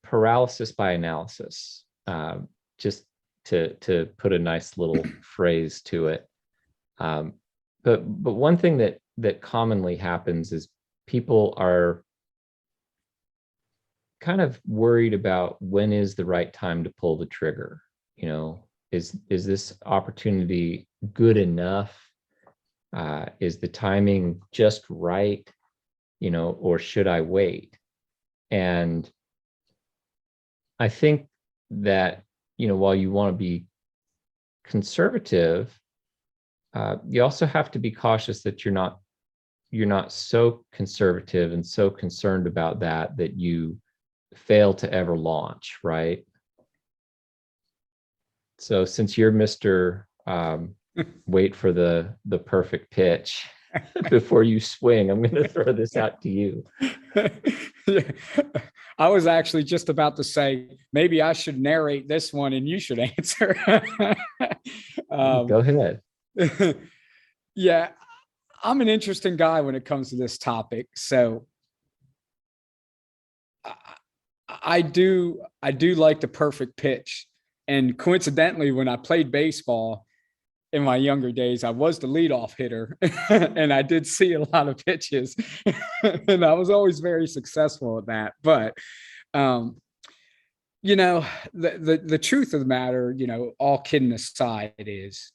paralysis by analysis, just to put a nice little phrase to it. But one thing that commonly happens is people are kind of worried about when is the right time to pull the trigger. You know, is this opportunity good enough? Is the timing just right? You know, or should I wait? And I think that, you know, while you want to be conservative, you also have to be cautious that you're not so conservative and so concerned about that you fail to ever launch, right? So since you're Mr. Wait for the perfect pitch before you swing, I'm going to throw this out to you. Yeah. I was actually just about to say, maybe I should narrate this one and you should answer. Go ahead. Yeah, I'm an interesting guy when it comes to this topic. So I do like the perfect pitch. And coincidentally, when I played baseball in my younger days, I was the leadoff hitter and I did see a lot of pitches and I was always very successful at that. But, you know, the truth of the matter, you know, all kidding aside is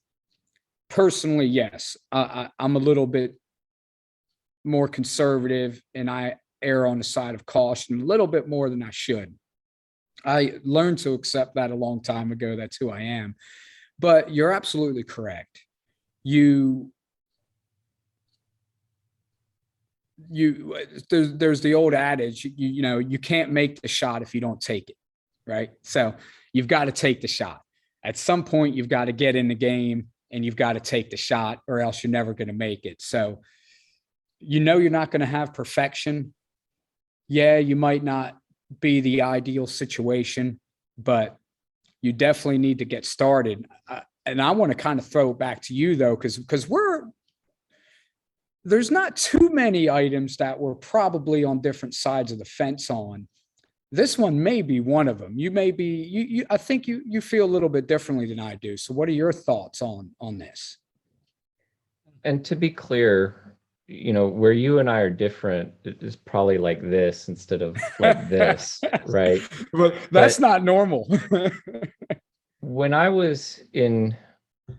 personally, yes, I'm a little bit more conservative and I err on the side of caution a little bit more than I should. I learned to accept that a long time ago. That's who I am. But you're absolutely correct. You there's the old adage, you know, you can't make the shot if you don't take it, right? So you've got to take the shot. At some point, you've got to get in the game and you've got to take the shot, or else you're never going to make it. So you know you're not going to have perfection. Yeah, you might not be the ideal situation, but you definitely need to get started. And I want to kind of throw it back to you though, because there's not too many items that we're probably on different sides of the fence on. This one may be one of them. You may be I think you feel a little bit differently than I do. So what are your thoughts on this? And to be clear, you know, where you and I are different is probably like this instead of like this, right? Well, that's not normal. When I was in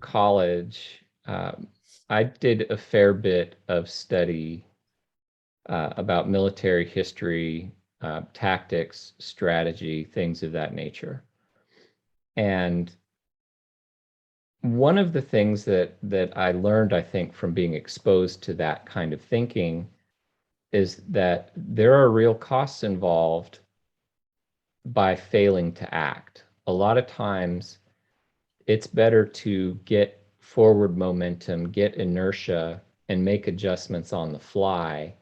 college, I did a fair bit of study about military history, tactics, strategy, things of that nature. And one of the things that I learned, I think, from being exposed to that kind of thinking is that there are real costs involved by failing to act. A lot of times it's better to get forward momentum, get inertia, and make adjustments on the fly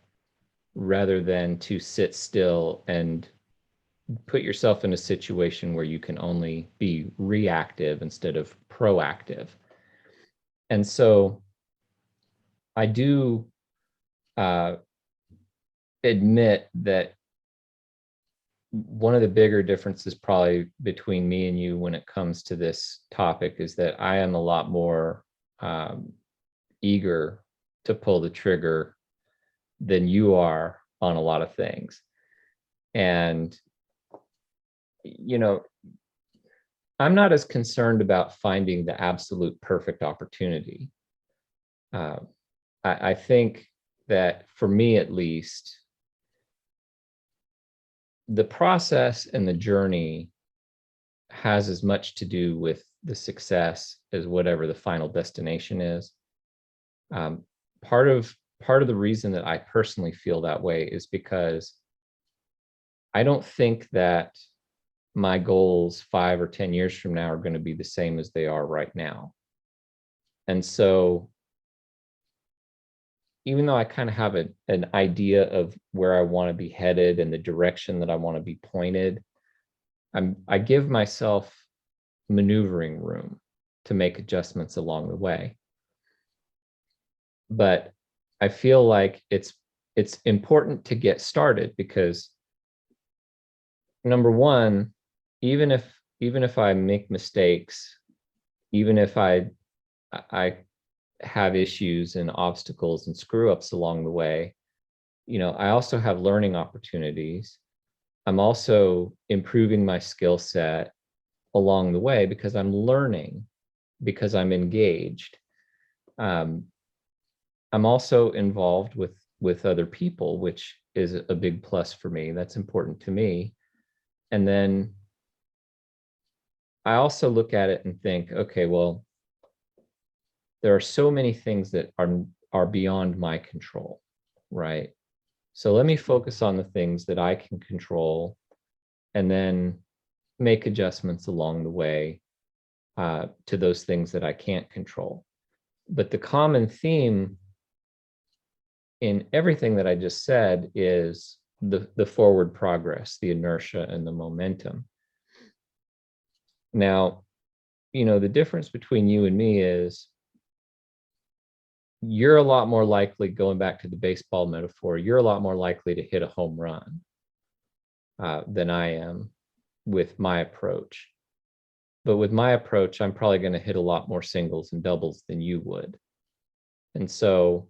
rather than to sit still and put yourself in a situation where you can only be reactive instead of proactive. And so I do admit that one of the bigger differences probably between me and you when it comes to this topic is that I am a lot more eager to pull the trigger than you are on a lot of things. And, you know, I'm not as concerned about finding the absolute perfect opportunity. I think that for me, at least, the process and the journey has as much to do with the success as whatever the final destination is. Part of the reason that I personally feel that way is because I don't think that my goals 5 or 10 years from now are going to be the same as they are right now. And so even though I kind of have an idea of where I want to be headed and the direction that I want to be pointed, I give myself maneuvering room to make adjustments along the way. But I feel like it's important to get started because number one, even if I make mistakes, even if I have issues and obstacles and screw ups along the way, I also have learning opportunities. I'm also improving my skill set along the way because I'm learning, because I'm engaged. Um, I'm also involved with other people, which is a big plus for me. That's important to me. And then I also look at it and think, okay, well, there are so many things that are beyond my control, right? So let me focus on the things that I can control and then make adjustments along the way to those things that I can't control. But the common theme in everything that I just said is the forward progress, the inertia and the momentum. Now, the difference between you and me is you're a lot more likely, going back to the baseball metaphor, you're a lot more likely to hit a home run than I am with my approach. But with my approach, I'm probably going to hit a lot more singles and doubles than you would. And so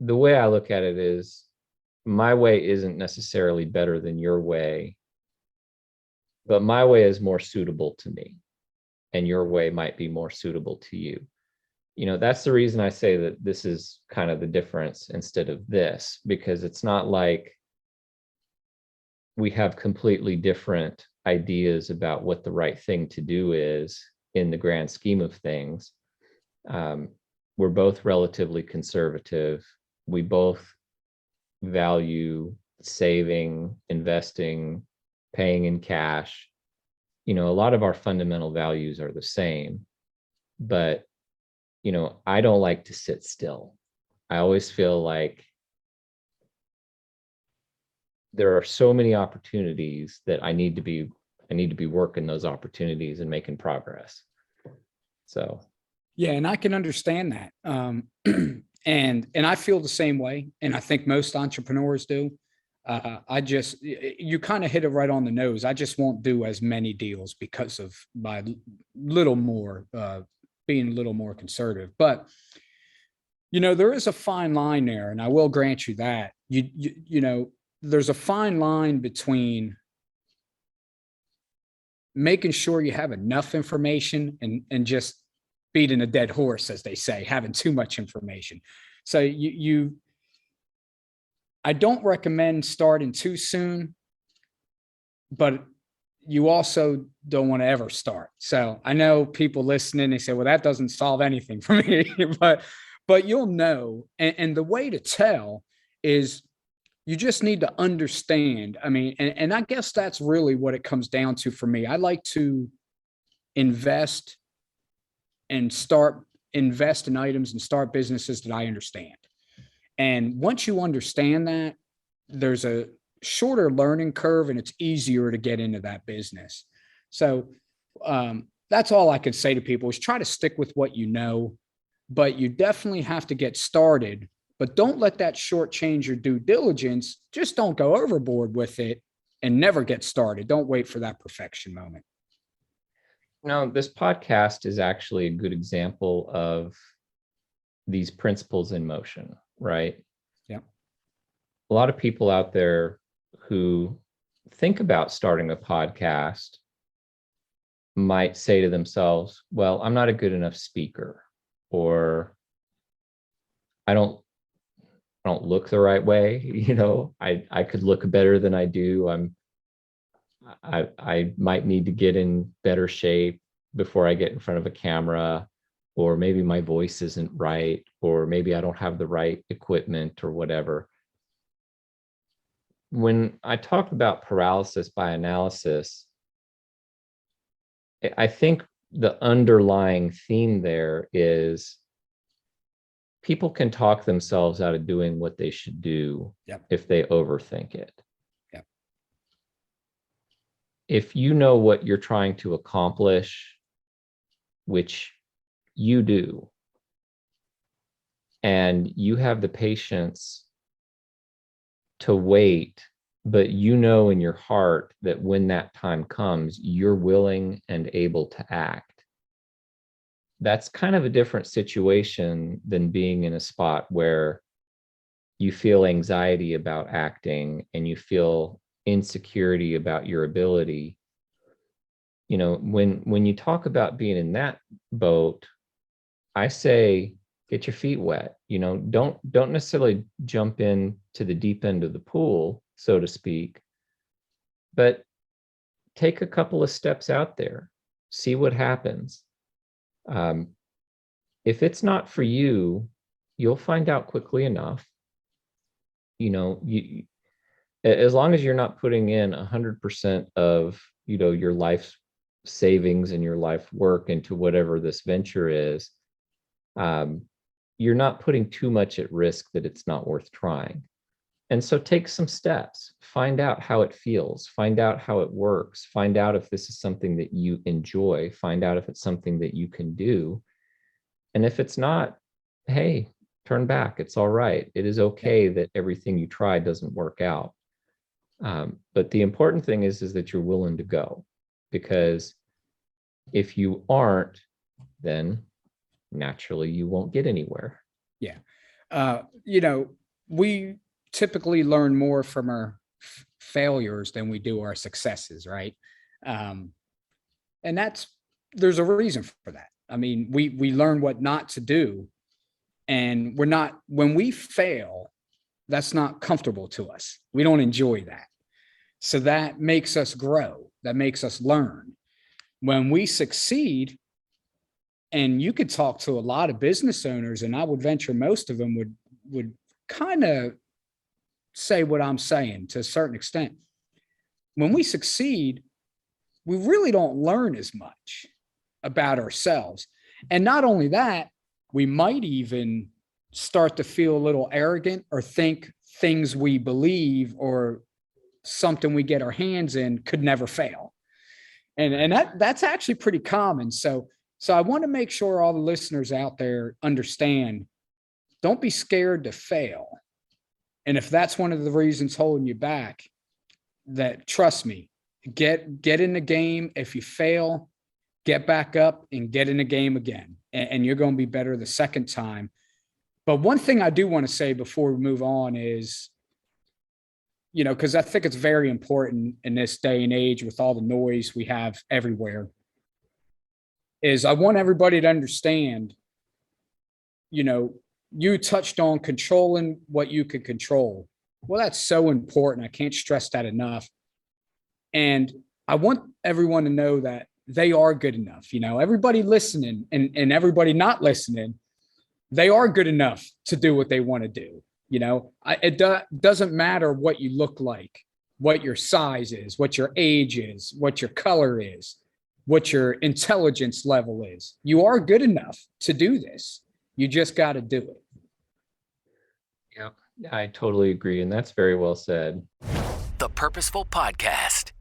the way I look at it is my way isn't necessarily better than your way, but my way is more suitable to me, and your way might be more suitable to you. That's the reason I say that this is kind of the difference instead of this, because it's not like we have completely different ideas about what the right thing to do is in the grand scheme of things. We're both relatively conservative. We both value saving, investing, paying in cash. A lot of our fundamental values are the same, but I don't like to sit still. I always feel like there are so many opportunities that I need to be working those opportunities and making progress. So Yeah, and I can understand that. And I feel the same way, and I think most entrepreneurs do. I just you kind of hit it right on the nose. I just won't do as many deals because of my little more being a little more conservative. But there is a fine line there, and I will grant you that. There's a fine line between making sure you have enough information and just beating a dead horse, as they say, having too much information. So I don't recommend starting too soon, but you also don't want to ever start. So I know people listening, they say, well, that doesn't solve anything for me, but you'll know. And the way to tell is you just need to understand. I mean, and I guess that's really what it comes down to for me. I like to invest and invest in items and start businesses that I understand. And once you understand that, there's a shorter learning curve and it's easier to get into that business. So that's all I could say to people is try to stick with what you know, but you definitely have to get started. But don't let that shortchange your due diligence. Just don't go overboard with it and never get started. Don't wait for that perfection moment. this podcast is actually a good example of these principles in motion, right? Yeah. A lot of people out there who think about starting a podcast might say to themselves, well, I'm not a good enough speaker, or I don't look the right way. I could look better than I do. I might need to get in better shape before I get in front of a camera, or maybe my voice isn't right, or maybe I don't have the right equipment or whatever. When I talk about paralysis by analysis, I think the underlying theme there is people can talk themselves out of doing what they should do. Yep. If they overthink it. Yep. If you know what you're trying to accomplish, which you do, and you have the patience to wait but you know in your heart that when that time comes, you're willing and able to act. That's kind of a different situation than being in a spot where you feel anxiety about acting and you feel insecurity about your ability. You know, when you talk about being in that boat, I say get your feet wet. You know, don't necessarily jump in to the deep end of the pool, so to speak, but take a couple of steps out there, see what happens. If it's not for you, you'll find out quickly enough. You know, as long as you're not putting in 100% of, you know, your life savings and your life work into whatever this venture is, you're not putting too much at risk that it's not worth trying. And so take some steps, find out how it feels, find out how it works, find out if this is something that you enjoy, find out if it's something that you can do. And if it's not, hey, turn back. It's all right. It is okay that everything you try doesn't work out. But the important thing is that you're willing to go, because if you aren't, then naturally you won't get anywhere. Yeah. You know, we typically learn more from our failures than we do our successes, right? And there's a reason for that. I mean, we learn what not to do, and when we fail, that's not comfortable to us. We don't enjoy that. So that makes us grow. That makes us learn. When we succeed, and you could talk to a lot of business owners, and I would venture most of them would kind of say what I'm saying to a certain extent. When we succeed, we really don't learn as much about ourselves. And not only that, we might even start to feel a little arrogant or think things we believe or something we get our hands in could never fail. And that's actually pretty common. So I want to make sure all the listeners out there understand, don't be scared to fail. And if that's one of the reasons holding you back, that trust me, get in the game. If you fail, get back up and get in the game again. And you're going to be better the second time. But one thing I do want to say before we move on is, you know, because I think it's very important in this day and age with all the noise we have everywhere, is I want everybody to understand, you know, you touched on controlling what you could control. Well, that's so important. I can't stress that enough. And I want everyone to know that they are good enough. You know, everybody listening and everybody not listening, they are good enough to do what they want to do. You know, it doesn't matter what you look like, what your size is, what your age is, what your color is, what your intelligence level is. You are good enough to do this. You just got to do it. Yeah, I totally agree. And that's very well said. The Purposeful Podcast.